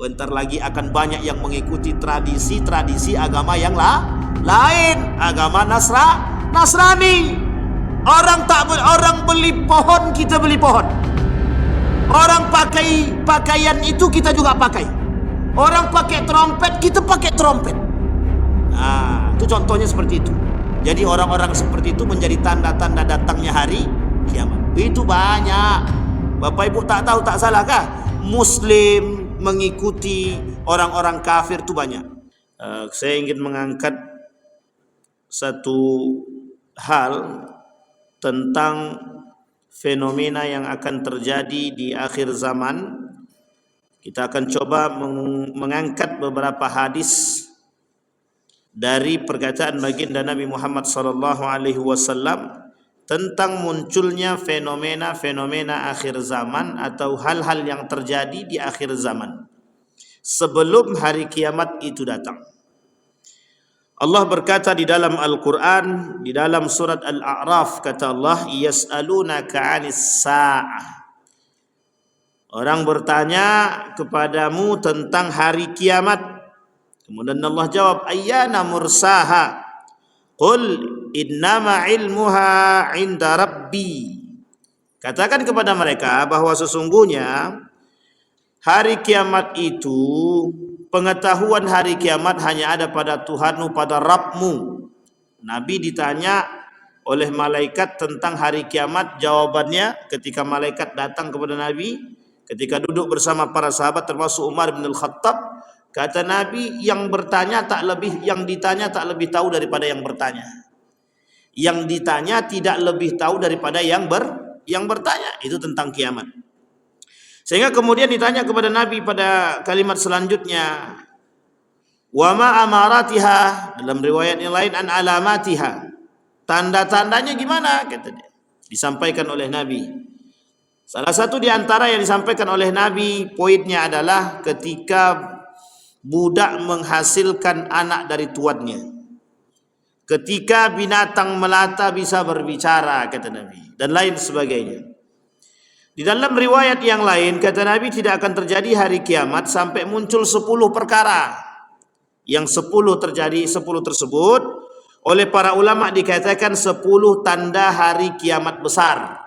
Bentar lagi akan banyak yang mengikuti tradisi-tradisi agama yang lain, agama Nasrani. Orang beli pohon, kita beli pohon. Orang pakai pakaian itu, kita juga pakai. Orang pakai trompet, kita pakai trompet. Nah, itu contohnya seperti itu. Jadi orang-orang seperti itu menjadi tanda-tanda datangnya hari kiamat. Itu banyak. Bapak Ibu tak tahu, tak salahkah? Muslim mengikuti orang-orang kafir itu banyak. Saya ingin mengangkat satu hal tentang fenomena yang akan terjadi di akhir zaman. Kita akan coba mengangkat beberapa hadis dari perkataan baginda Nabi Muhammad SAW tentang munculnya fenomena-fenomena akhir zaman atau hal-hal yang terjadi di akhir zaman sebelum hari kiamat itu datang. Allah berkata di dalam Al-Quran, di dalam surat Al-A'raf, kata Allah, yas'alunaka 'anis sa'ah. Orang bertanya kepadamu tentang hari kiamat. Kemudian Allah jawab, ayyana mursaha? Qul innama ilmuha 'inda rabbi. Katakan kepada mereka bahwa sesungguhnya hari kiamat itu, pengetahuan hari kiamat hanya ada pada Tuhanmu, pada Rabbmu. Nabi ditanya oleh malaikat tentang hari kiamat, jawabannya ketika malaikat datang kepada Nabi, ketika duduk bersama para sahabat termasuk Umar bin Al-Khattab, kata Nabi, yang ditanya tak lebih tahu daripada yang bertanya. Yang ditanya tidak lebih tahu daripada yang bertanya. Itu tentang kiamat. Sehingga kemudian ditanya kepada Nabi pada kalimat selanjutnya, wa ma amaratiha, dalam riwayat yang lain an alamatiha, tanda-tandanya gimana, kata dia. Disampaikan oleh Nabi. Salah satu di antara yang disampaikan oleh Nabi, poinnya adalah ketika budak menghasilkan anak dari tuannya, ketika binatang melata bisa berbicara, kata Nabi, dan lain sebagainya. Di dalam riwayat yang lain, kata Nabi, tidak akan terjadi hari kiamat sampai muncul 10 perkara. Yang 10 terjadi, 10 tersebut oleh para ulama dikatakan 10 tanda hari kiamat besar.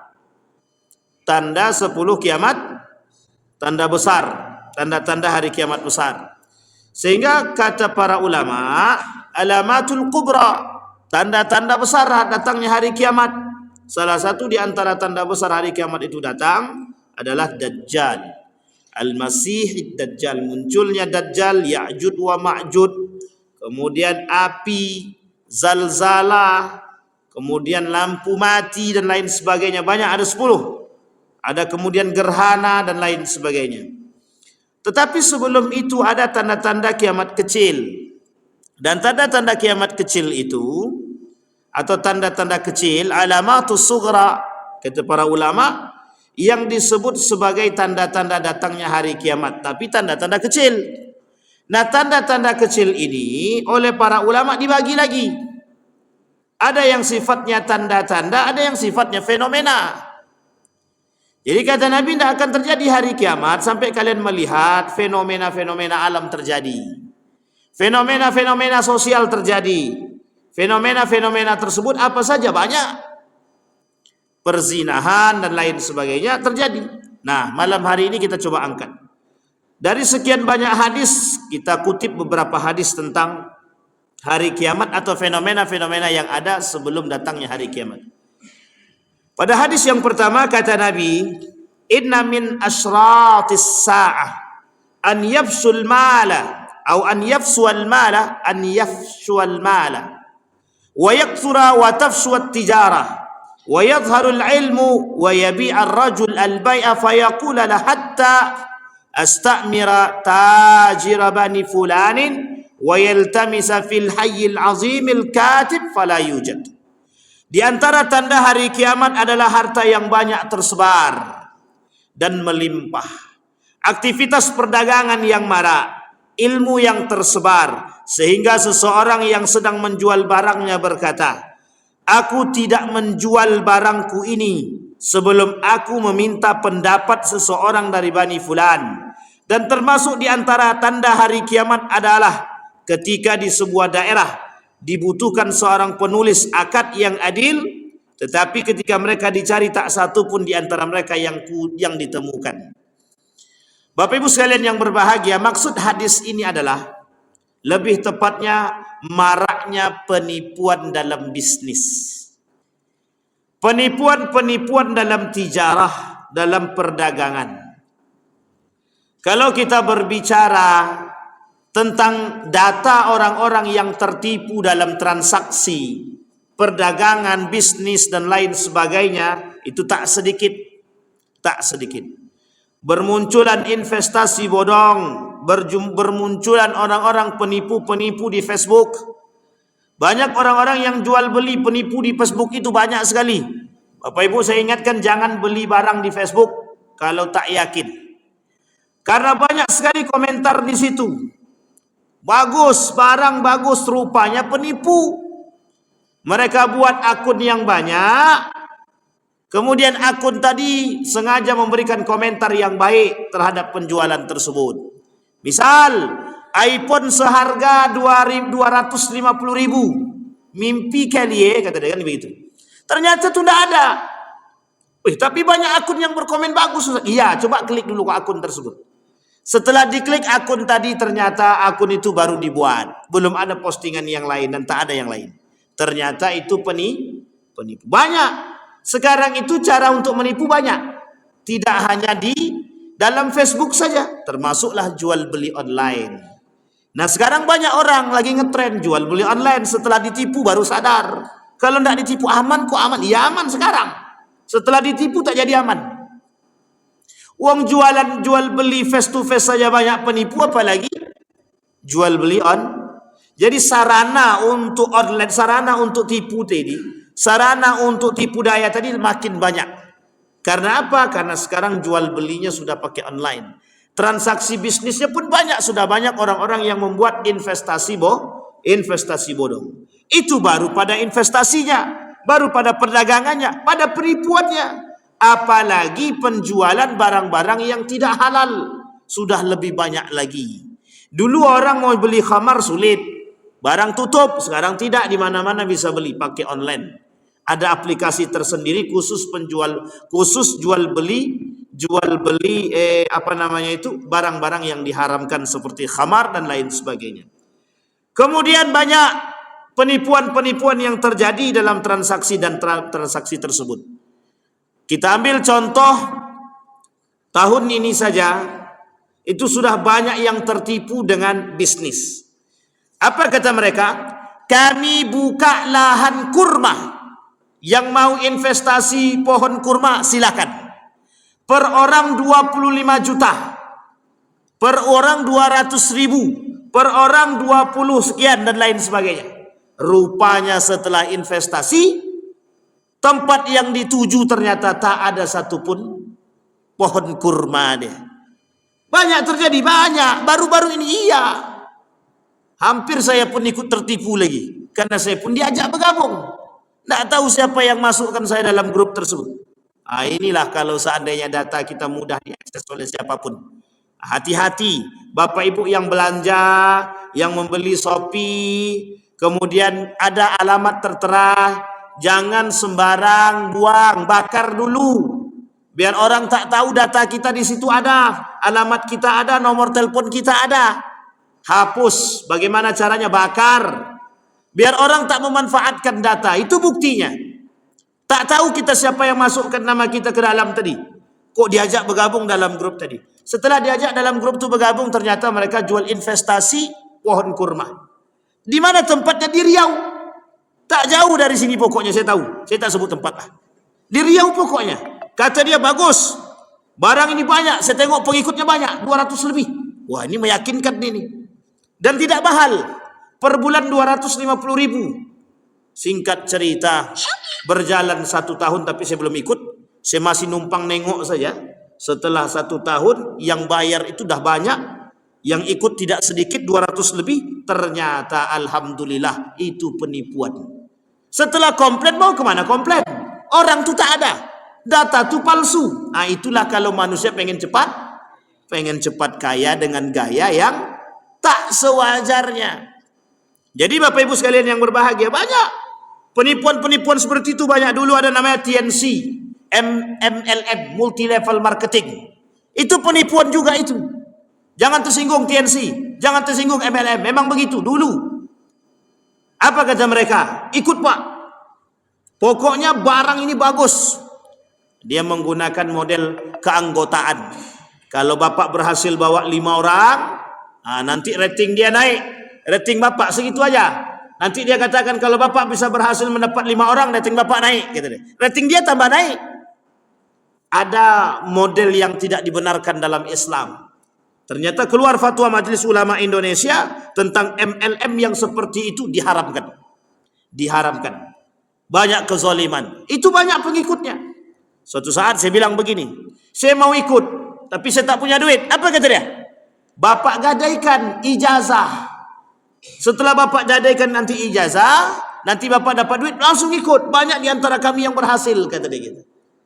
Tanda 10 kiamat, tanda besar, tanda-tanda hari kiamat besar. Sehingga kata para ulama, alamatul kubra, tanda-tanda besar datangnya hari kiamat. Salah satu di antara tanda besar hari kiamat itu datang adalah Dajjal. Al-Masih Dajjal, munculnya Dajjal, Ya'jud wa Ma'jud, kemudian api, zalzalah, kemudian lampu mati dan lain sebagainya. Banyak, ada 10. Ada kemudian gerhana dan lain sebagainya. Tetapi sebelum itu ada tanda-tanda kiamat kecil. Dan tanda-tanda kiamat kecil itu, atau tanda-tanda kecil, alamatus sughra, kata para ulama, yang disebut sebagai tanda-tanda datangnya hari kiamat, tapi tanda-tanda kecil. Nah, tanda-tanda kecil ini oleh para ulama dibagi lagi. Ada yang sifatnya tanda-tanda, ada yang sifatnya fenomena. Jadi kata Nabi, tidak akan terjadi hari kiamat sampai kalian melihat fenomena-fenomena alam terjadi. Fenomena-fenomena sosial terjadi. Fenomena-fenomena tersebut apa saja? Banyak. Perzinahan dan lain sebagainya terjadi. Nah, malam hari ini kita coba angkat. Dari sekian banyak hadis, kita kutip beberapa hadis tentang hari kiamat atau fenomena-fenomena yang ada sebelum datangnya hari kiamat. Pada hadis yang pertama kata Nabi, inna min asyratis sa'ah an yafsul mala atau an yafsual mala wa yakthura wa tafshuat tijarah wa yadhharu al-ilmu wa yabi'a ar-rajul al-bay'a fa yaqula la hatta astamira tajira bani fulanin wa yaltamisa fil hayy al-azim al-katib fala yujad. Di antara tanda hari kiamat adalah harta yang banyak tersebar dan melimpah, aktivitas perdagangan yang marak, ilmu yang tersebar, sehingga seseorang yang sedang menjual barangnya berkata, aku tidak menjual barangku ini sebelum aku meminta pendapat seseorang dari Bani Fulan. Dan termasuk di antara tanda hari kiamat adalah ketika di sebuah daerah dibutuhkan seorang penulis akad yang adil, tetapi ketika mereka dicari tak satu pun di antara mereka yang ditemukan. Bapak Ibu sekalian yang berbahagia, maksud hadis ini adalah lebih tepatnya maraknya penipuan dalam bisnis. Penipuan-penipuan dalam tijarah, dalam perdagangan. Kalau kita berbicara tentang data orang-orang yang tertipu dalam transaksi, perdagangan, bisnis dan lain sebagainya, itu tak sedikit. Tak sedikit. Bermunculan investasi bodong, bermunculan orang-orang penipu-penipu di Facebook. Banyak orang-orang yang jual beli penipu di Facebook itu banyak sekali. Bapak Ibu saya ingatkan jangan beli barang di Facebook kalau tak yakin. Karena banyak sekali komentar di situ. Bagus, barang bagus, rupanya penipu. Mereka buat akun yang banyak. Kemudian akun tadi sengaja memberikan komentar yang baik terhadap penjualan tersebut. Misal, iPhone seharga 250.000. Mimpi kali ya, kata dia kan begitu. Ternyata itu tidak ada. Tapi banyak akun yang berkomen bagus. Iya, coba klik dulu ke akun tersebut. Setelah diklik akun tadi, ternyata akun itu baru dibuat. Belum ada postingan yang lain dan tak ada yang lain. Ternyata itu penipu. Banyak. Sekarang itu cara untuk menipu banyak. Tidak hanya di dalam Facebook saja. Termasuklah jual beli online. Nah sekarang banyak orang lagi ngetrend jual beli online. Setelah ditipu baru sadar. Kalau tidak ditipu aman kok aman. Ya aman sekarang. Setelah ditipu tak jadi aman. Uang jual beli face to face saja banyak penipu, apalagi jual beli on. Jadi sarana untuk online, sarana untuk tipu tadi, sarana untuk tipu daya tadi makin banyak. Karena apa? Karena sekarang jual belinya sudah pakai online. Transaksi bisnisnya pun banyak, sudah banyak orang-orang yang membuat investasi bodong. Itu baru pada investasinya, baru pada perdagangannya, pada penipuannya. Apalagi penjualan barang-barang yang tidak halal sudah lebih banyak lagi. Dulu orang mau beli khamar sulit, barang tutup. Sekarang tidak, di mana-mana bisa beli pakai online. Ada aplikasi tersendiri khusus jual beli barang-barang yang diharamkan seperti khamar dan lain sebagainya. Kemudian banyak penipuan-penipuan yang terjadi dalam transaksi dan transaksi tersebut. Kita ambil contoh tahun ini saja, itu sudah banyak yang tertipu dengan bisnis. Apa kata mereka? Kami buka lahan kurma. Yang mau investasi pohon kurma silakan. Per orang 25 juta. Per orang 200.000. Per orang 20 sekian dan lain sebagainya. Rupanya setelah investasi, tempat yang dituju ternyata tak ada satupun pohon kurma dia. Banyak terjadi, banyak. Baru-baru ini iya. Hampir saya pun ikut tertipu lagi. Karena saya pun diajak bergabung. Tak tahu siapa yang masukkan saya dalam grup tersebut. Inilah kalau seandainya data kita mudah diakses oleh siapapun. Hati-hati. Bapak Ibu yang belanja, yang membeli Shopee, kemudian ada alamat tertera, jangan sembarang buang, bakar dulu. Biar orang tak tahu data kita di situ ada, alamat kita ada, nomor telepon kita ada. Hapus, bagaimana caranya? Bakar. Biar orang tak memanfaatkan data, itu buktinya. Tak tahu kita siapa yang masukkan nama kita ke dalam tadi. Kok diajak bergabung dalam grup tadi? Setelah diajak dalam grup itu bergabung, ternyata mereka jual investasi pohon kurma. Di mana tempatnya? Di Riau. Tak jauh dari sini pokoknya, saya tahu. Saya tak sebut tempat lah. Di Riau pokoknya. Kata dia bagus. Barang ini banyak. Saya tengok pengikutnya banyak. 200 lebih. Wah ini meyakinkan ini. Dan tidak mahal. Per bulan 250.000. Singkat cerita. Berjalan 1 tahun tapi saya belum ikut. Saya masih numpang nengok saja. Setelah 1 tahun yang bayar itu dah banyak. Yang ikut tidak sedikit, 200 lebih. Ternyata alhamdulillah itu penipuan. Setelah komplain, mau kemana komplain? Orang tu tak ada. Data tu palsu. Itulah kalau manusia pengen cepat pengen cepat kaya dengan gaya yang tak sewajarnya. Jadi Bapak Ibu sekalian yang berbahagia, banyak penipuan-penipuan seperti itu banyak. Dulu ada namanya TNC, MLM, multi level marketing. Itu penipuan juga itu. Jangan tersinggung TNC, jangan tersinggung MLM. Memang begitu dulu. Apa kata mereka? Ikut Pak. Pokoknya barang ini bagus. Dia menggunakan model keanggotaan. Kalau Bapak berhasil bawa 5 orang, nanti rating dia naik. Rating Bapak segitu aja. Nanti dia katakan kalau Bapak bisa berhasil mendapat 5 orang, rating Bapak naik. Gitu deh. Rating dia tambah naik. Ada model yang tidak dibenarkan dalam Islam. Ternyata keluar fatwa Majelis Ulama Indonesia tentang MLM yang seperti itu diharamkan. Diharamkan. Banyak kezaliman. Itu banyak pengikutnya. Suatu saat saya bilang begini, saya mau ikut, tapi saya tak punya duit. Apa kata dia? Bapak gadaikan ijazah. Setelah Bapak gadaikan nanti ijazah, nanti Bapak dapat duit, langsung ikut. Banyak di antara kami yang berhasil, kata dia gitu.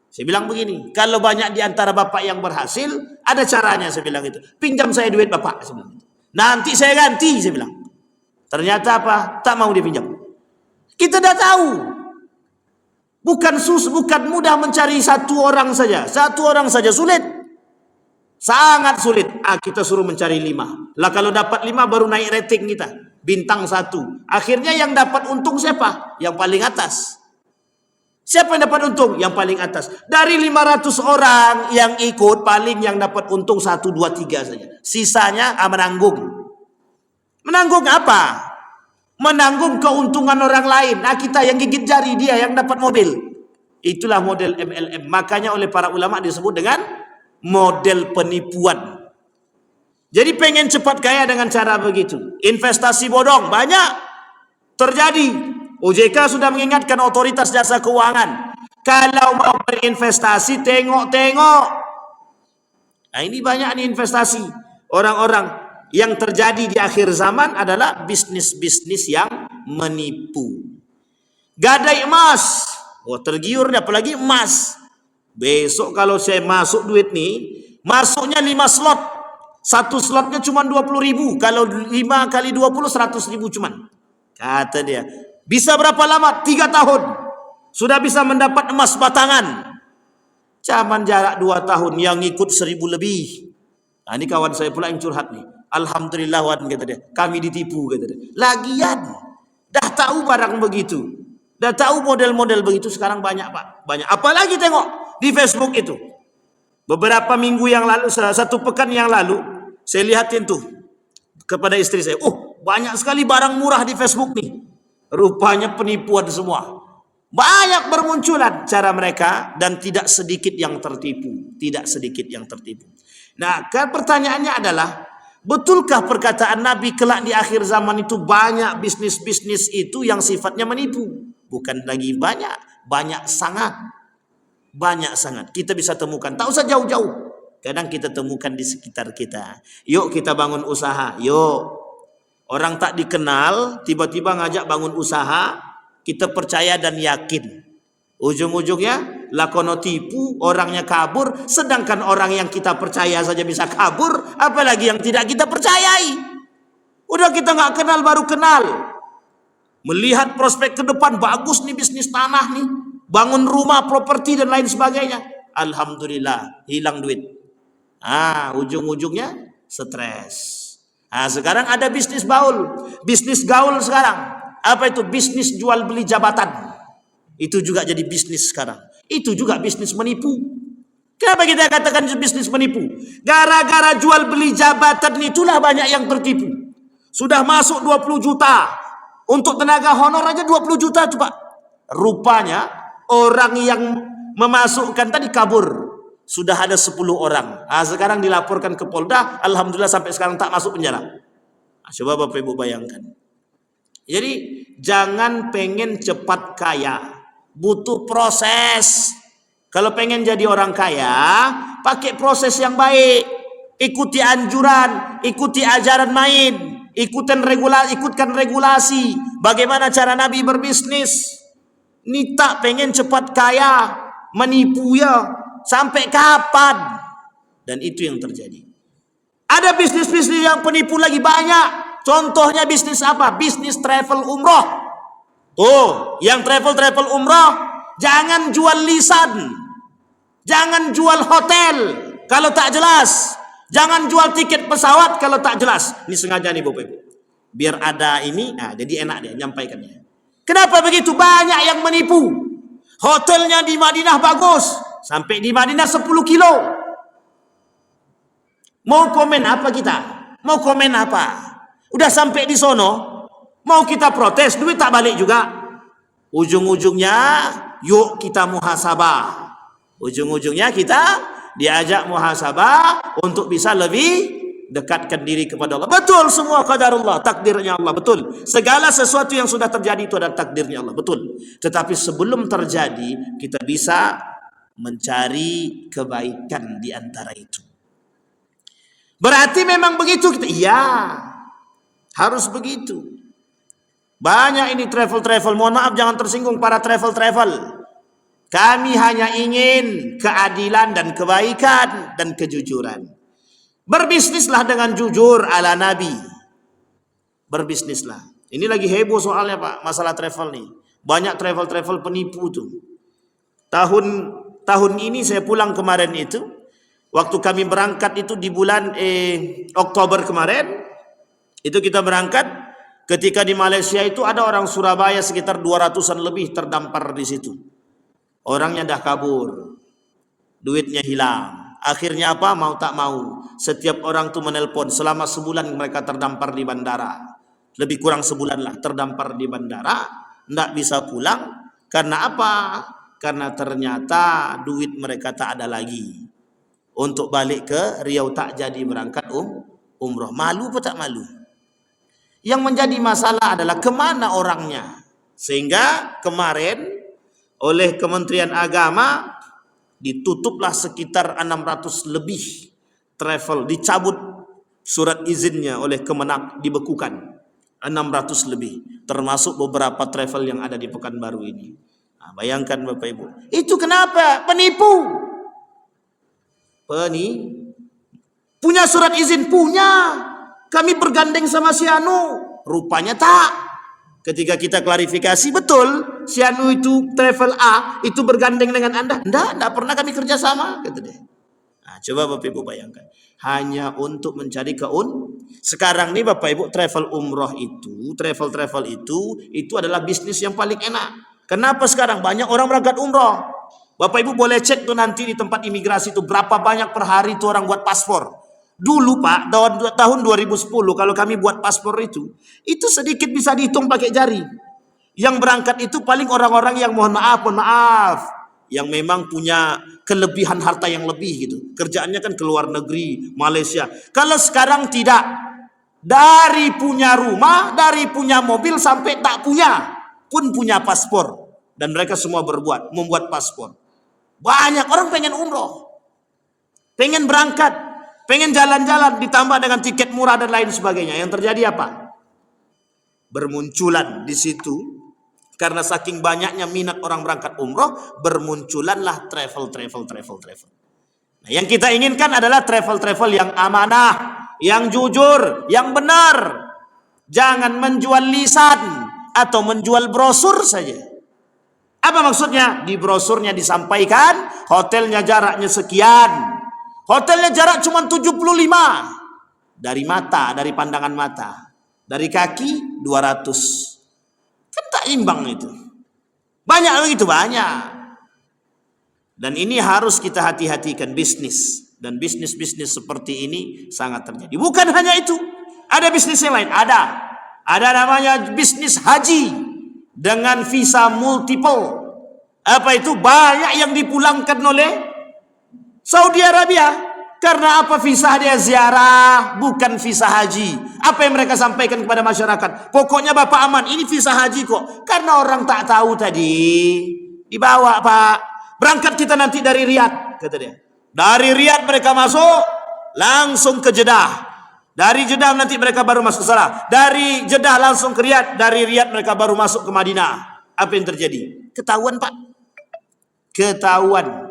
Saya bilang begini, kalau banyak di antara Bapak yang berhasil, ada caranya, saya bilang itu. Pinjam saya duit Bapak, saya bilang. Nanti saya ganti, saya bilang. Ternyata apa? Tak mau dipinjam. Kita dah tahu. Bukan mudah mencari satu orang saja. Satu orang saja sulit. Sangat sulit. Kita suruh mencari 5. Lah kalau dapat 5 baru naik rating kita. Bintang 1. Akhirnya yang dapat untung siapa? Yang paling atas. Siapa yang dapat untung? Yang paling atas. Dari 500 orang yang ikut, paling yang dapat untung 1, 2, 3 saja. Sisanya menanggung. Menanggung apa? Menanggung keuntungan orang lain. Kita yang gigit jari, dia yang dapat mobil. Itulah model MLM. Makanya oleh para ulama disebut dengan model penipuan. Jadi pengen cepat kaya dengan cara begitu. Investasi bodong banyak terjadi. OJK sudah mengingatkan otoritas jasa keuangan. Kalau mau berinvestasi, tengok-tengok. Ini banyak nih investasi. Orang-orang yang terjadi di akhir zaman adalah bisnis-bisnis yang menipu. Gadai emas. Tergiur dah, apalagi emas. Besok kalau saya masuk duit nih, masuknya 5 slot. Satu slotnya cuma 20.000. Kalau 5 kali 20, 100.000 cuman. Kata dia. Bisa berapa lama? 3 tahun. Sudah bisa mendapat emas batangan. Cuman jarak 2 tahun. Yang ikut 1.000 lebih. Ini kawan saya pula yang curhat nih. Alhamdulillah, kata dia. Kami ditipu, kata dia. Lagian. Dah tahu barang begitu. Dah tahu model-model begitu. Sekarang banyak Pak. Banyak. Apalagi tengok di Facebook itu. Beberapa minggu yang lalu, 1 pekan yang lalu. Saya lihatin tuh kepada istri saya. Banyak sekali barang murah di Facebook nih. Rupanya penipuan semua. Banyak bermunculan cara mereka dan tidak sedikit yang tertipu. Tidak sedikit yang tertipu. Nah, pertanyaannya adalah, betulkah perkataan Nabi kelak di akhir zaman itu banyak bisnis-bisnis itu yang sifatnya menipu? Bukan lagi banyak, banyak sangat. Banyak sangat. Kita bisa temukan. Tak usah jauh-jauh. Kadang kita temukan di sekitar kita. Yuk kita bangun usaha. Yuk. Orang tak dikenal, tiba-tiba ngajak bangun usaha. Kita percaya dan yakin. Ujung-ujungnya, lakono tipu, orangnya kabur. Sedangkan orang yang kita percaya saja bisa kabur. Apalagi yang tidak kita percayai. Udah kita nggak kenal, baru kenal. Melihat prospek ke depan, bagus nih bisnis tanah nih. Bangun rumah, properti dan lain sebagainya. Alhamdulillah, hilang duit. Ujung-ujungnya stres. Sekarang ada bisnis baul. Bisnis gaul sekarang. Apa itu? Bisnis jual beli jabatan. Itu juga jadi bisnis sekarang. Itu juga bisnis menipu. Kenapa kita katakan bisnis menipu? Gara-gara jual beli jabatan itulah banyak yang tertipu. Sudah masuk 20 juta. Untuk tenaga honor aja 20 juta coba. Rupanya orang yang memasukkan tadi kabur. Sudah ada 10 orang. Sekarang dilaporkan ke Polda. Alhamdulillah sampai sekarang tak masuk penjara. Coba Bapak Ibu bayangkan. Jadi jangan pengen cepat kaya. Butuh proses. Kalau pengen jadi orang kaya, pakai proses yang baik. Ikuti anjuran, ikuti ajaran main, ikutkan regulasi. Bagaimana cara Nabi berbisnis? Ini tak pengen cepat kaya, menipu ya. Sampai kapan? Dan itu yang terjadi. Ada bisnis-bisnis yang penipu lagi banyak. Contohnya bisnis apa? Bisnis travel umroh. Oh, yang travel umroh, jangan jual lisan, jangan jual hotel kalau tak jelas, jangan jual tiket pesawat kalau tak jelas. Ini sengaja nih Bapak Ibu, biar ada ini, jadi enak dia nyampaikannya. Kenapa begitu? Banyak yang menipu. Hotelnya di Madinah bagus, sampai di Madinah 10 kilo. Mau komen apa kita? Mau komen apa? Udah sampai di sono, mau kita protes, duit tak balik juga. Ujung-ujungnya, yuk kita muhasabah. Ujung-ujungnya kita diajak muhasabah untuk bisa lebih dekatkan diri kepada Allah. Betul semua qadarullah, takdirnya Allah, betul. Segala sesuatu yang sudah terjadi itu adalah takdirnya Allah, betul. Tetapi sebelum terjadi, kita bisa mencari kebaikan di antara itu. Berarti memang begitu kita? Iya, harus begitu. Banyak ini travel. Mohon maaf jangan tersinggung para travel. Kami hanya ingin keadilan dan kebaikan dan kejujuran. Berbisnislah dengan jujur ala Nabi. Berbisnislah. Ini lagi heboh soalnya Pak, masalah travel nih. Banyak travel penipu tuh. Tahun ini saya pulang kemarin itu, waktu kami berangkat itu di bulan Oktober kemarin, itu kita berangkat. Ketika di Malaysia itu ada orang Surabaya sekitar 200-an lebih terdampar di situ. Orangnya dah kabur, duitnya hilang. Akhirnya apa? Mau tak mau, setiap orang tuh menelpon. Selama sebulan mereka terdampar di bandara. Lebih kurang sebulan lah terdampar di bandara, tidak bisa pulang. Karena apa? Karena ternyata duit mereka tak ada lagi. Untuk balik ke Riau tak jadi berangkat umroh. Malu apa tak malu? Yang menjadi masalah adalah kemana orangnya. Sehingga kemarin oleh Kementerian Agama ditutuplah sekitar 600 lebih travel, dicabut surat izinnya oleh Kemenak, dibekukan 600 lebih, termasuk beberapa travel yang ada di Pekanbaru ini. Bayangkan Bapak Ibu, itu kenapa? Penipu. Punya surat izin? Punya. Kami bergandeng sama si Anu, rupanya tak. Ketika kita klarifikasi, betul si Anu itu travel A itu bergandeng dengan Anda? Enggak pernah kami kerjasama, kata dia. Coba Bapak Ibu bayangkan, hanya untuk mencari sekarang nih Bapak Ibu, travel umroh itu, travel itu adalah bisnis yang paling enak. Kenapa sekarang banyak orang berangkat umroh? Bapak Ibu boleh cek tuh nanti di tempat imigrasi itu berapa banyak per hari tuh orang buat paspor. Dulu Pak, tahun 2010 kalau kami buat paspor itu sedikit bisa dihitung pakai jari. Yang berangkat itu paling orang-orang yang mohon maaf, yang memang punya kelebihan harta yang lebih gitu. Kerjaannya kan ke luar negeri, Malaysia. Kalau sekarang tidak, dari punya rumah, dari punya mobil sampai tak punya pun punya paspor, dan mereka semua membuat paspor. Banyak orang pengen umroh, pengen berangkat, pengen jalan-jalan, ditambah dengan tiket murah dan lain sebagainya. Yang terjadi apa? Bermunculan di situ, karena saking banyaknya minat orang berangkat umroh, bermunculanlah travel. Nah, yang kita inginkan adalah travel yang amanah, yang jujur, yang benar. Jangan menjual lisan atau menjual brosur saja. Apa maksudnya? Di brosurnya disampaikan hotelnya jaraknya sekian. Hotelnya jarak cuma 75 dari mata, dari pandangan mata. Dari kaki 200. Kan tak imbang itu. Banyak begitu, banyak. Dan ini harus kita hati-hatikan bisnis. Dan bisnis-bisnis seperti ini sangat terjadi. Bukan hanya itu. Ada bisnis yang lain, ada. Ada namanya bisnis haji dengan visa multiple. Apa itu? Banyak yang dipulangkan oleh Saudi Arabia. Karena apa? Visa dia ziarah, bukan visa haji. Apa yang mereka sampaikan kepada masyarakat? Pokoknya Bapak aman, ini visa haji kok. Karena orang tak tahu tadi. Dibawa Pak. Berangkat kita nanti dari Riyadh, kata dia. Dari Riyadh mereka masuk, langsung ke Jeddah. Dari Jeddah nanti mereka baru masuk Dari Jeddah langsung ke Riyadh. Dari Riyadh mereka baru masuk ke Madinah. Apa yang terjadi? Ketahuan Pak. Ketahuan.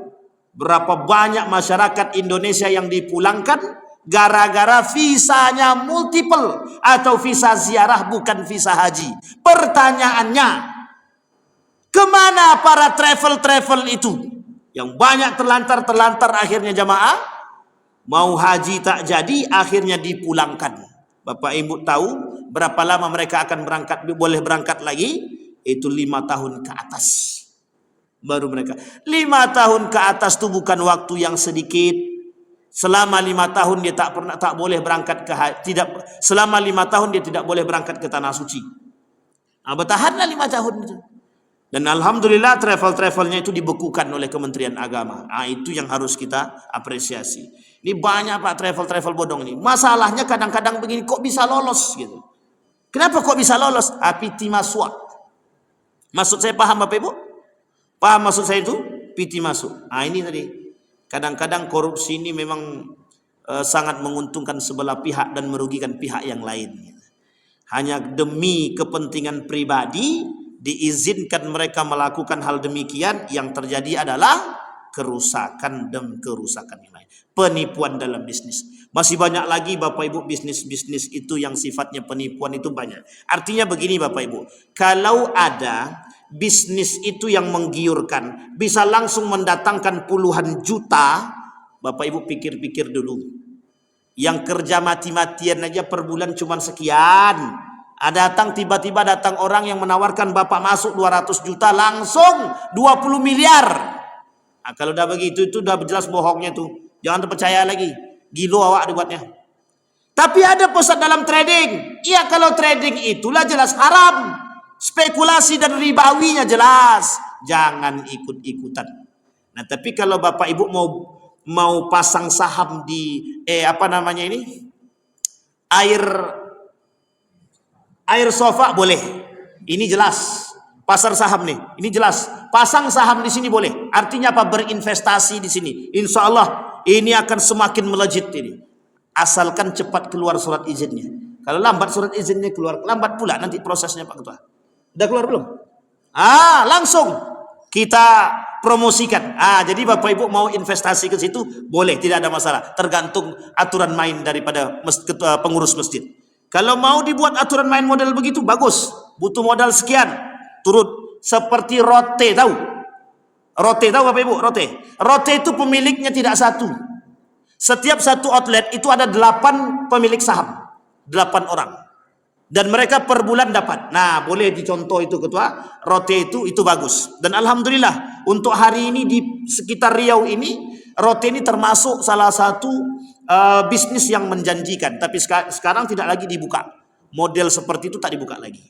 Berapa banyak masyarakat Indonesia yang dipulangkan Gara-gara visanya multiple atau visa ziarah bukan visa haji. Pertanyaannya, kemana para travel itu? Yang banyak terlantar akhirnya jamaah. Mau haji tak jadi, akhirnya dipulangkan. Bapak Ibu tahu berapa lama mereka akan berangkat, boleh berangkat lagi? Itu 5 tahun ke atas. Baru mereka 5 tahun ke atas itu bukan waktu yang sedikit. Selama 5 tahun dia tak boleh berangkat ke selama 5 tahun dia tidak boleh berangkat ke tanah suci. Bertahanlah 5 tahun itu. Dan alhamdulillah travelnya itu dibekukan oleh Kementerian Agama. Itu yang harus kita apresiasi. Ini banyak Pak travel bodong ini. Masalahnya kadang-kadang begini, kok bisa lolos gitu. Kenapa kok bisa lolos? Piti masuk. Maksud saya paham Bapak Ibu? Paham maksud saya itu? Piti masuk. Ini tadi. Kadang-kadang korupsi ini memang sangat menguntungkan sebelah pihak dan merugikan pihak yang lain. Hanya demi kepentingan pribadi diizinkan mereka melakukan hal demikian, yang terjadi adalah kerusakan dan kerusakan yang lain. Penipuan dalam bisnis. Masih banyak lagi Bapak Ibu bisnis-bisnis itu yang sifatnya penipuan itu banyak. Artinya begini Bapak Ibu, kalau ada bisnis itu yang menggiurkan, bisa langsung mendatangkan puluhan juta, Bapak Ibu pikir-pikir dulu. Yang kerja mati-matian aja per bulan cuma sekian. Tiba-tiba datang orang yang menawarkan Bapak masuk 200 juta langsung 20 miliar. Kalau udah begitu itu udah jelas bohongnya tuh. Jangan terpercaya lagi. Gilo awak dibuatnya. Tapi ada pusat dalam trading. Iya, kalau trading itulah jelas haram. Spekulasi dan ribawinya jelas. Jangan ikut-ikutan. Nah, tapi kalau Bapak Ibu mau pasang saham di air sofa boleh. Ini jelas. Pasar saham nih, ini jelas. Pasang saham di sini boleh. Artinya apa? Berinvestasi di sini. Insya Allah ini akan semakin melejit ini. Asalkan cepat keluar surat izinnya. Kalau lambat surat izinnya keluar, lambat pula nanti prosesnya Pak Ketua. Udah keluar belum? Langsung kita promosikan. Jadi Bapak Ibu mau investasi ke situ boleh, tidak ada masalah. Tergantung aturan main daripada pengurus masjid. Kalau mau dibuat aturan main model begitu bagus, butuh modal sekian, turut seperti Rote tahu? Rote tahu Bapak Ibu? Rote itu pemiliknya tidak satu. Setiap satu outlet itu ada 8 pemilik saham, 8 orang. Dan mereka per bulan dapat. Nah, boleh dicontoh itu Ketua. Rote itu bagus. Dan alhamdulillah untuk hari ini di sekitar Riau ini, Rote ini termasuk salah satu bisnis yang menjanjikan. Tapi sekarang tidak lagi dibuka. Model seperti itu tak dibuka lagi.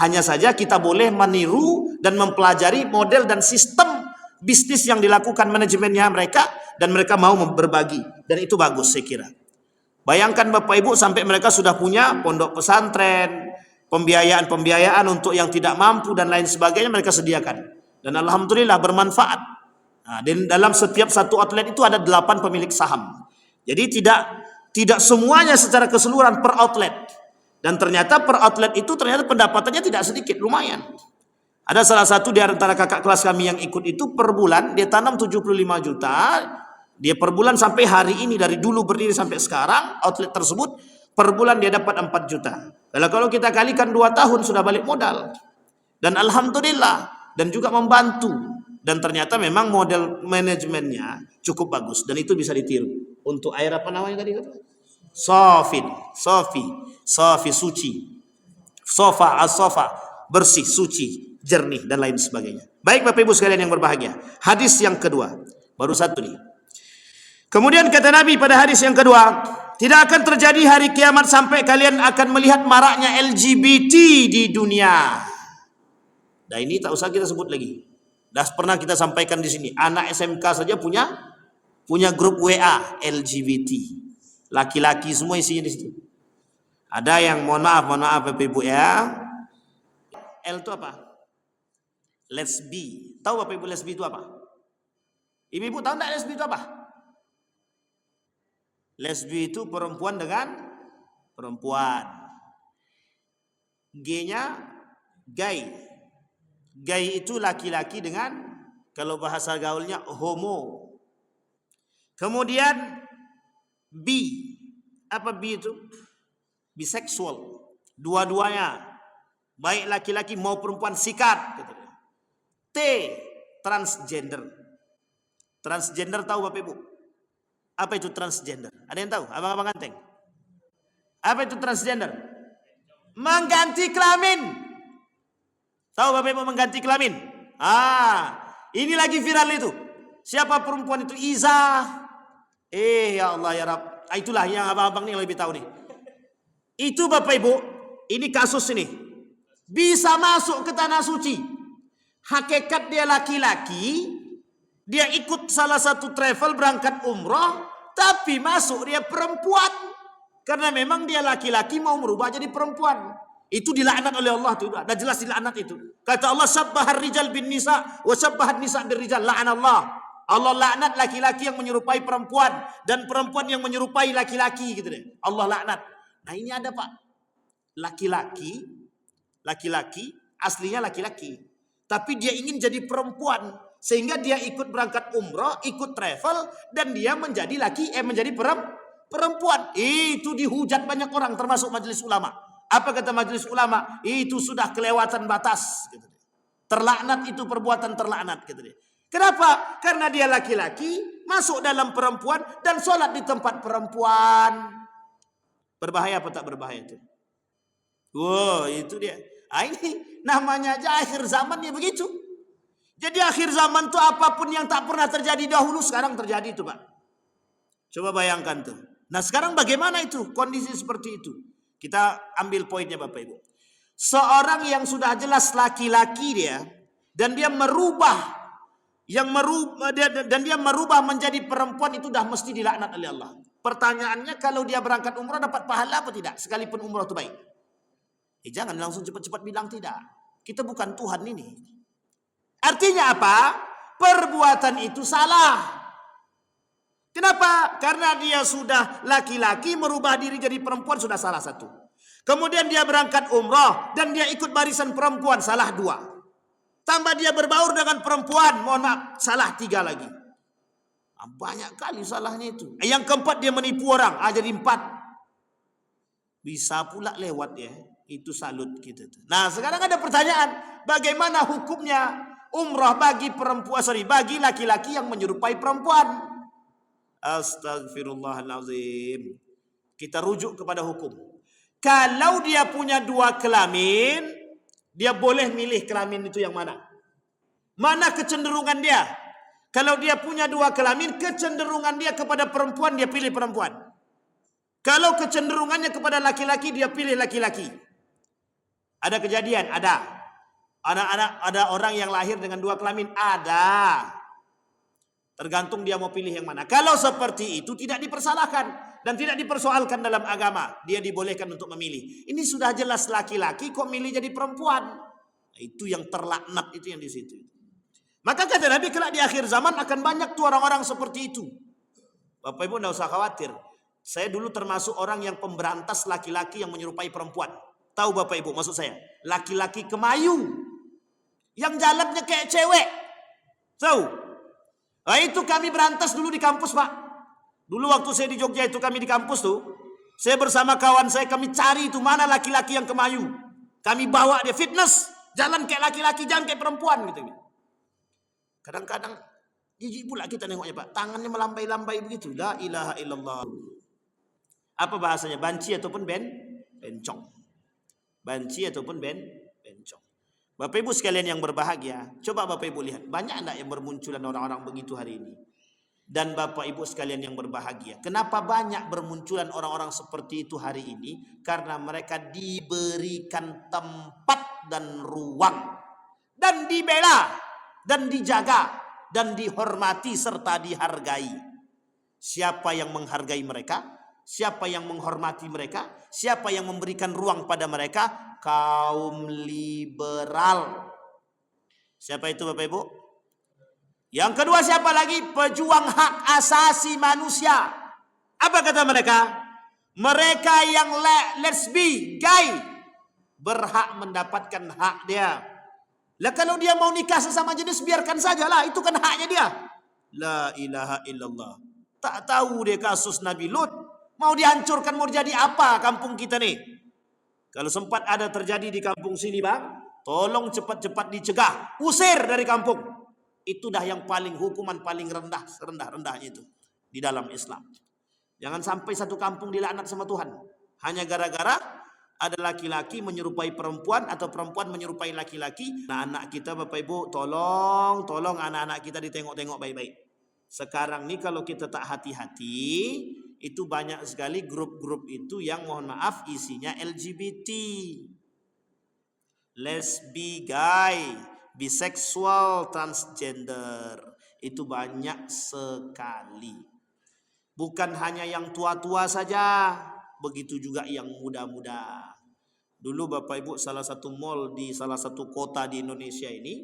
Hanya saja kita boleh meniru dan mempelajari model dan sistem bisnis yang dilakukan manajemennya mereka, dan mereka mau berbagi, dan itu bagus saya kira. Bayangkan Bapak Ibu sampai mereka sudah punya pondok pesantren, pembiayaan untuk yang tidak mampu dan lain sebagainya mereka sediakan, dan alhamdulillah bermanfaat. Dan dalam setiap satu outlet itu ada 8 pemilik saham. Jadi tidak semuanya secara keseluruhan per outlet, dan ternyata per outlet itu ternyata pendapatannya tidak sedikit, lumayan. Ada salah satu di antara kakak kelas kami yang ikut itu per bulan dia tanam 75 juta. Dia per bulan sampai hari ini, dari dulu berdiri sampai sekarang, outlet tersebut per bulan dia dapat 4 juta. Kalau kita kalikan 2 tahun sudah balik modal. Dan alhamdulillah, dan juga membantu. Dan ternyata memang model manajemennya cukup bagus, dan itu bisa ditiru. Untuk air apa namanya tadi? Sofi suci. Sofa, bersih, suci, jernih, dan lain sebagainya. Baik Bapak Ibu sekalian yang berbahagia, hadis yang kedua, baru satu nih. Kemudian kata Nabi pada hadis yang kedua, tidak akan terjadi hari kiamat sampai kalian akan melihat maraknya LGBT di dunia. Nah ini tak usah kita sebut lagi. Dah pernah kita sampaikan di sini. Anak SMK saja punya grup WA LGBT. Laki-laki semua isinya di situ. Ada yang mohon maaf Bapak Ibu ya. L itu apa? Lesbi. Tahu Bapak Ibu lesbi itu apa? Ibu tahu enggak lesbi itu apa? Lesbi itu perempuan dengan perempuan. G-nya gay. Gay itu laki-laki dengan, kalau bahasa gaulnya, homo. Kemudian bi. Apa bi itu? Biseksual. Dua-duanya. Baik laki-laki mau perempuan sikat. T. Transgender. Transgender tahu Bapak Ibu? Apa itu transgender? Ada yang tahu? Abang-abang ganteng. Apa itu transgender? Mengganti kelamin. Tahu Bapak Ibu mengganti kelamin? Ini lagi viral itu. Siapa perempuan itu? Iza. Ya Allah ya Rabb. Itulah yang abang-abang ini lebih tahu nih. Itu Bapak Ibu, ini kasus ini. Bisa masuk ke tanah suci. Hakikat dia laki-laki, dia ikut salah satu travel berangkat umroh, tapi masuk dia perempuan. Karena memang dia laki-laki mau merubah jadi perempuan. Itu dilaknat oleh Allah tuh, dah jelas dilaknat itu. Kata Allah, sabbahar rijal bin nisa wa sabbahat nisa bir rijal, la'anallah. Allah laknat laki-laki yang menyerupai perempuan dan perempuan yang menyerupai laki-laki gitu deh. Allah laknat. Nah, ini ada Pak. Laki-laki aslinya laki-laki, tapi dia ingin jadi perempuan sehingga dia ikut berangkat umroh, ikut travel dan dia menjadi menjadi perempuan. Itu dihujat banyak orang termasuk majelis ulama. Apa kata majelis ulama? Itu sudah kelewatan batas gitu. Terlaknat itu perbuatan terlaknat gitu deh. Kenapa? Karena dia laki-laki masuk dalam perempuan dan sholat di tempat perempuan. Berbahaya apa tak berbahaya itu? Wow, itu dia. Ini namanya aja akhir zaman ya begitu. Jadi akhir zaman tuh apapun yang tak pernah terjadi dahulu sekarang terjadi itu Pak. Coba bayangkan tuh. Nah sekarang bagaimana itu kondisi seperti itu? Kita ambil poinnya Bapak Ibu. Seorang yang sudah jelas laki-laki dia dan dia merubah menjadi perempuan itu dah mesti dilaknat oleh Allah. Pertanyaannya kalau dia berangkat umrah dapat pahala apa tidak? Sekalipun umrah itu baik. Jangan langsung cepat-cepat bilang tidak. Kita bukan Tuhan ini. Artinya apa? Perbuatan itu salah. Kenapa? Karena dia sudah laki-laki merubah diri jadi perempuan sudah salah satu. Kemudian dia berangkat umrah dan dia ikut barisan perempuan salah dua. Tambah dia berbaur dengan perempuan, mohon maaf, salah tiga lagi. Banyak kali salahnya itu. Yang keempat dia menipu orang, jadi 4. Bisa pula lewat ya. Itu salut kita. Nah sekarang ada pertanyaan, bagaimana hukumnya umrah bagi laki-laki yang menyerupai perempuan? Astagfirullahalazim. Kita rujuk kepada hukum. Kalau dia punya 2 kelamin, dia boleh milih kelamin itu yang mana? Mana kecenderungan dia? Kalau dia punya 2 kelamin, kecenderungan dia kepada perempuan, dia pilih perempuan. Kalau kecenderungannya kepada laki-laki, dia pilih laki-laki. Ada kejadian? Ada. Ada orang yang lahir dengan 2 kelamin? Ada. Tergantung dia mau pilih yang mana. Kalau seperti itu tidak dipersalahkan dan tidak dipersoalkan dalam agama. Dia dibolehkan untuk memilih. Ini sudah jelas laki-laki kok milih jadi perempuan. Itu yang terlaknat itu yang di situ. Maka kata Nabi kelak di akhir zaman akan banyak tuh orang-orang seperti itu. Bapak Ibu tidak usah khawatir. Saya dulu termasuk orang yang pemberantas laki-laki yang menyerupai perempuan. Tahu Bapak Ibu maksud saya? Laki-laki kemayu. Yang jalannya kayak cewek. Tahu? Nah, itu kami berantas dulu di kampus Pak. Dulu waktu saya di Jogja itu kami di kampus tuh. Saya bersama kawan saya kami cari itu mana laki-laki yang kemayu. Kami bawa dia fitness. Jalan kayak laki-laki, jangan kayak perempuan gitu. Kadang-kadang jijik pula kita nengoknya Pak. Tangannya melambai-lambai begitu. La ilaha illallah. Apa bahasanya? Banci ataupun bencong. Banci ataupun bencong. Bapak Ibu sekalian yang berbahagia, coba Bapak Ibu lihat, banyak enggak yang bermunculan orang-orang begitu hari ini? Dan Bapak Ibu sekalian yang berbahagia, kenapa banyak bermunculan orang-orang seperti itu hari ini? Karena mereka diberikan tempat dan ruang, dan dibela, dan dijaga, dan dihormati serta dihargai. Siapa yang menghargai mereka? Siapa yang menghormati mereka? Siapa yang memberikan ruang pada mereka? Kaum liberal. Siapa itu Bapak Ibu? Yang kedua siapa lagi? Pejuang hak asasi manusia. Apa kata mereka? Mereka yang lesbi, gay, berhak mendapatkan hak dia. Lah kalau dia mau nikah sesama jenis biarkan sajalah, itu kan haknya dia. La ilaha illallah. Tak tahu dia kasus Nabi Lut. Mau dihancurkan, mau jadi apa kampung kita nih? Kalau sempat ada terjadi di kampung sini bang, tolong cepat-cepat dicegah, usir dari kampung. Itu dah yang paling hukuman paling rendah, serendah-rendahnya itu di dalam Islam. Jangan sampai satu kampung dilaknat sama Tuhan hanya gara-gara ada laki-laki menyerupai perempuan atau perempuan menyerupai laki-laki. Nah, anak kita Bapak Ibu, tolong anak-anak kita ditengok-tengok baik-baik. Sekarang nih kalau kita tak hati-hati, itu banyak sekali grup-grup itu yang mohon maaf isinya LGBT, lesbi, gay, biseksual, transgender. Itu banyak sekali. Bukan hanya yang tua-tua saja, begitu juga yang muda-muda. Dulu Bapak Ibu, salah satu mall di salah satu kota di Indonesia ini,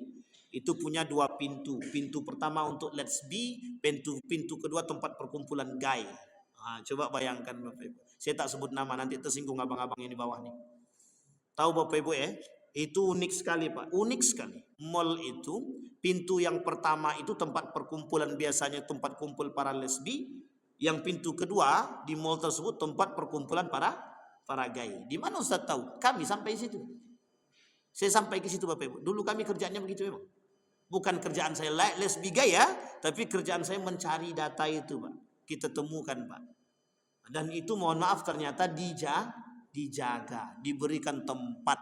itu punya 2 pintu. Pintu pertama untuk lesbi, pintu kedua tempat perkumpulan gay. Nah, coba bayangkan Bapak Ibu. Saya tak sebut nama, nanti tersinggung abang-abang yang di bawah nih. Tahu Bapak Ibu ya? Itu unik sekali Pak, unik sekali. Mall itu, pintu yang pertama itu tempat perkumpulan, biasanya tempat kumpul para lesbi. Yang pintu kedua di mall tersebut tempat perkumpulan para gay. Di mana Ustaz tahu? Kami sampai situ. Saya sampai ke situ Bapak Ibu. Dulu kami kerjaannya begitu memang. Bukan kerjaan saya lesbi gay ya, tapi kerjaan saya mencari data itu Pak. Kita temukan Pak. Dan itu mohon maaf ternyata dijaga, diberikan tempat.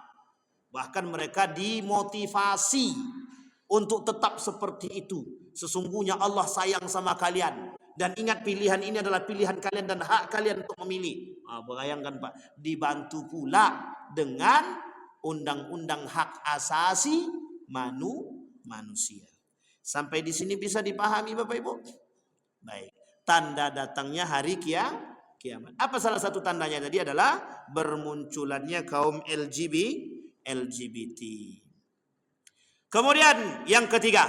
Bahkan mereka dimotivasi untuk tetap seperti itu. Sesungguhnya Allah sayang sama kalian. Dan ingat, pilihan ini adalah pilihan kalian dan hak kalian untuk memilih. Bayangkan Pak, dibantu pula dengan undang-undang hak asasi manusia. Sampai di sini bisa dipahami Bapak Ibu? Baik. Tanda datangnya hari kiamat. Apa salah satu tandanya tadi adalah bermunculannya kaum LGBT. Kemudian yang ketiga,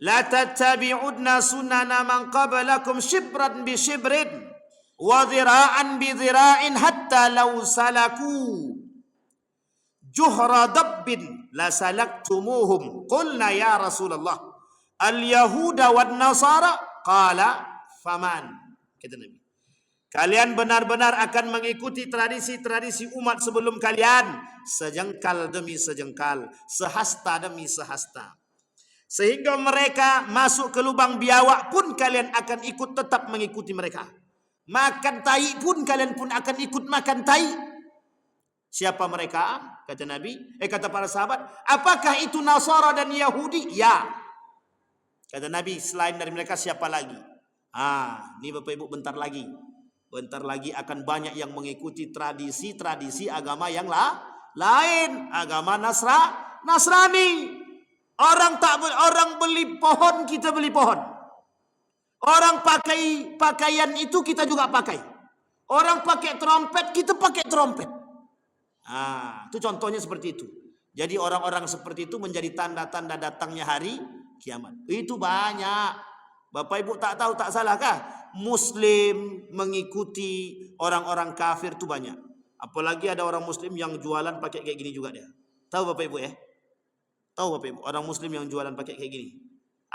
la tattabi'udna sunana man qablakum shibran bi shibrin wa dhira'an bi dhira'in hatta law salaku juhra dabbin la salaktumuhum qulna ya Rasulullah al yahuda wan nasara qala faman. Kata Nabi, kalian benar-benar akan mengikuti tradisi-tradisi umat sebelum kalian, sejengkal demi sejengkal, sehasta demi sehasta. Sehingga mereka masuk ke lubang biawak pun kalian akan ikut tetap mengikuti mereka. Makan tai pun kalian pun akan ikut makan tai. Siapa mereka? Kata Nabi, kata para sahabat, apakah itu Nasara dan Yahudi? Ya. Kata Nabi, selain dari mereka siapa lagi? Ini Bapak Ibu bentar lagi akan banyak yang mengikuti tradisi agama yang lain, agama Nasrani. Orang beli pohon, kita beli pohon. Orang pakai pakaian itu, kita juga pakai. Orang pakai trompet, kita pakai trompet. Itu contohnya seperti itu. Jadi orang-orang seperti itu menjadi tanda-tanda datangnya hari kiamat. Itu banyak. Bapak Ibu tak tahu, tak salahkah? Muslim mengikuti orang-orang kafir itu banyak. Apalagi ada orang Muslim yang jualan pakai kayak gini juga dia. Tahu Bapak Ibu ya? Tahu Bapak Ibu, orang Muslim yang jualan pakai kayak gini.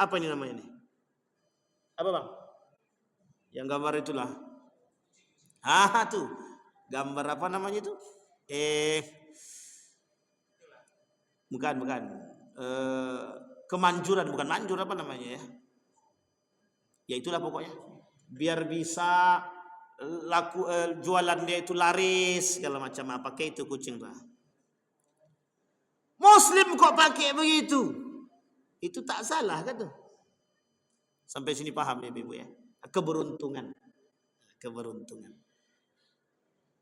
Apa ini namanya nih? Apa Bang? Yang gambar itulah. Tuh. Gambar apa namanya itu? Bukan. Kemanjuran, bukan manjur, apa namanya ya? Ya itulah pokoknya. Biar bisa jualan dia itu laris segala macam, pakai itu kucing lah. Muslim kok pakai begitu? Itu tak salah kan tuh? Sampai sini paham ya Ibu ya? Keberuntungan.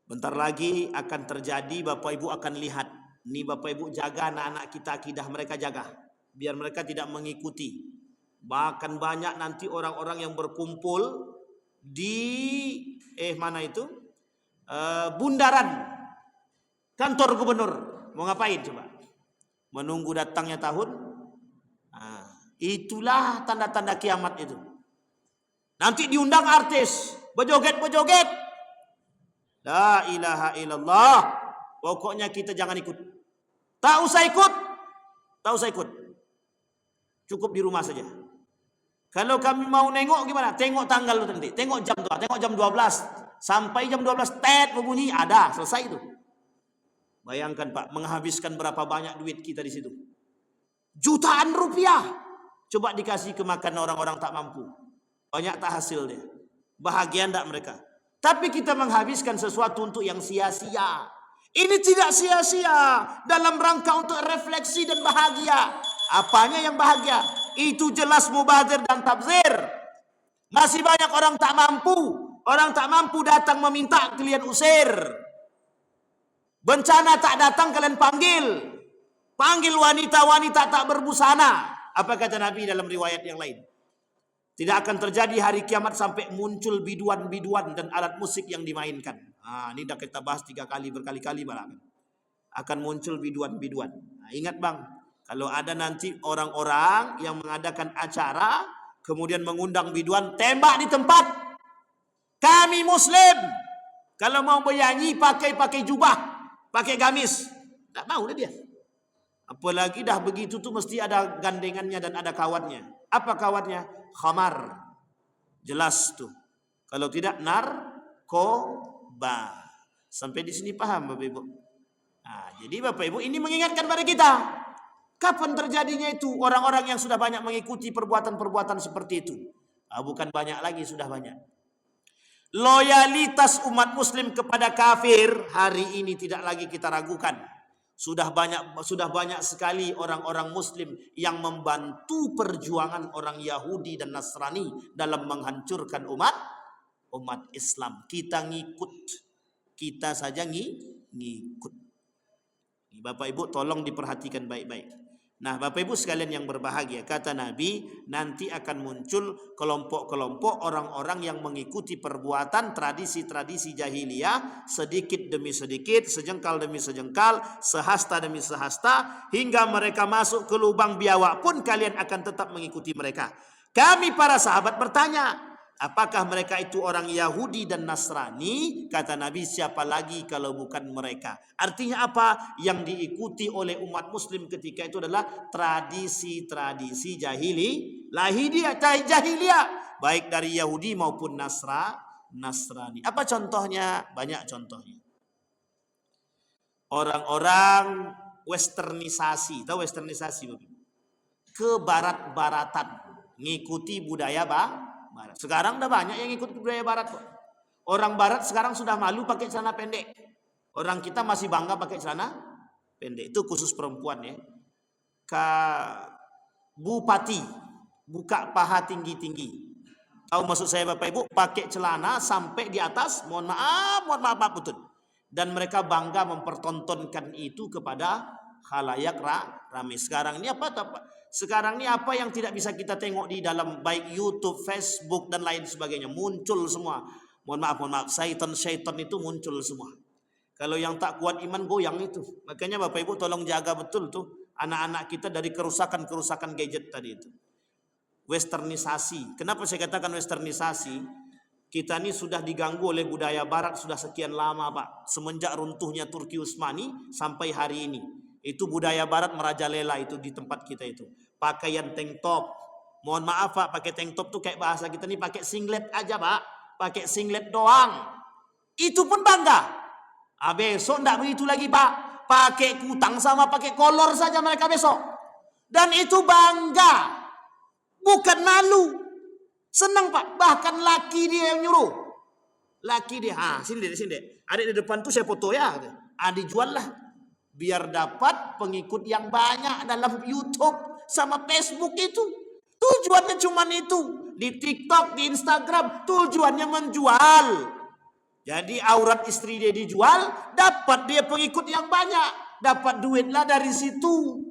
Bentar lagi akan terjadi, Bapak Ibu akan lihat. Nih Bapak Ibu jaga anak-anak kita, akidah mereka jaga. Biar mereka tidak mengikuti. Bahkan banyak nanti orang-orang yang berkumpul di mana itu? Bundaran kantor gubernur. Mau ngapain coba? Menunggu datangnya tahun. Itulah tanda-tanda kiamat itu. Nanti diundang artis, berjoget-berjoget. La ilaha illallah. Pokoknya kita jangan ikut. Tak usah ikut. Cukup di rumah saja. Kalau kami mau nengok gimana? Tengok tanggal nanti. Tengok jam 12. Sampai jam 12 berbunyi, ada, selesai itu. Bayangkan Pak, menghabiskan berapa banyak duit kita di situ. Jutaan rupiah. Coba dikasih ke makan orang-orang tak mampu. Banyak tak hasil dia. Bahagia enggak mereka? Tapi kita menghabiskan sesuatu untuk yang sia-sia. Ini tidak sia-sia. Dalam rangka untuk refleksi dan bahagia. Apanya yang bahagia? Itu jelas mubazir dan tabzir. Masih banyak orang tak mampu. Orang tak mampu datang meminta, kalian usir. Bencana tak datang, kalian panggil. Panggil wanita-wanita tak berbusana. Apa kata Nabi dalam riwayat yang lain? Tidak akan terjadi hari kiamat sampai muncul biduan-biduan dan alat musik yang dimainkan. Ini dah kita bahas 3 kali berkali-kali malah. Akan muncul biduan-biduan. Ingat bang, kalau ada nanti orang-orang yang mengadakan acara, kemudian mengundang biduan, tembak di tempat. Kami Muslim. Kalau mau bernyanyi pakai jubah, pakai gamis. Tak mau dah dia. Apalagi dah begitu tuh mesti ada gandengannya dan ada kawannya. Apa kawannya? Khamar. Jelas tuh. Kalau tidak narkoba. Sampai di sini paham Bapak Ibu? Jadi Bapak Ibu ini mengingatkan pada kita. Kapan terjadinya itu orang-orang yang sudah banyak mengikuti perbuatan-perbuatan seperti itu? Bukan banyak lagi, sudah banyak. Loyalitas umat muslim kepada kafir hari ini tidak lagi kita ragukan. Sudah banyak sekali orang-orang muslim yang membantu perjuangan orang Yahudi dan Nasrani dalam menghancurkan umat Islam. Kita ngikut. Kita saja ngikut. Bapak Ibu tolong diperhatikan baik-baik. Nah Bapak Ibu sekalian yang berbahagia, kata Nabi, nanti akan muncul kelompok-kelompok orang-orang yang mengikuti perbuatan tradisi-tradisi jahiliyah, sedikit demi sedikit, sejengkal demi sejengkal, sehasta demi sehasta, hingga mereka masuk ke lubang biawak pun kalian akan tetap mengikuti mereka. Kami para sahabat bertanya, apakah mereka itu orang Yahudi dan Nasrani? Kata Nabi, siapa lagi kalau bukan mereka? Artinya apa? Yang diikuti oleh umat muslim ketika itu adalah tradisi-tradisi jahiliyah. Baik dari Yahudi maupun Nasrani. Apa contohnya? Banyak contohnya. Orang-orang westernisasi. Tahu westernisasi? Ke barat-baratan. Ngikuti budaya barat. Sekarang udah banyak yang ikut budaya barat kok. Orang barat sekarang sudah malu pakai celana pendek. Orang kita masih bangga pakai celana pendek. Itu khusus perempuan ya. Bupati buka paha tinggi-tinggi. Tahu maksud saya Bapak Ibu? Pakai celana sampai di atas. Mohon maaf betul. Dan mereka bangga mempertontonkan itu kepada khalayak ramai. Sekarang ini apa? Sekarang ini apa yang tidak bisa kita tengok di dalam baik YouTube, Facebook dan lain sebagainya muncul semua. Mohon maaf, syaitan itu muncul semua. Kalau yang tak kuat iman goyang itu. Makanya Bapak Ibu tolong jaga betul tuh anak-anak kita dari kerusakan gadget tadi itu. Westernisasi. Kenapa saya katakan westernisasi? Kita ini sudah diganggu oleh budaya barat sudah sekian lama Pak. Semenjak runtuhnya Turki Utsmani sampai hari ini. Itu budaya barat merajalela itu di tempat kita itu. Pakaian tank top. Mohon maaf Pak, pakai tank top tuh kayak bahasa kita nih pakai singlet aja Pak. Pakai singlet doang. Itu pun bangga. Besok enggak begitu lagi Pak. Pakai kutang sama pakai kolor saja mereka besok. Dan itu bangga. Bukan malu. Senang Pak. Bahkan laki dia yang nyuruh. Laki dia. Sini. Adik di depan tuh saya foto ya. Dijual lah. Biar dapat pengikut yang banyak dalam YouTube sama Facebook itu. Tujuannya cuma itu. Di TikTok, di Instagram, tujuannya menjual. Jadi aurat istri dia dijual, dapat dia pengikut yang banyak. Dapat duitlah dari situ.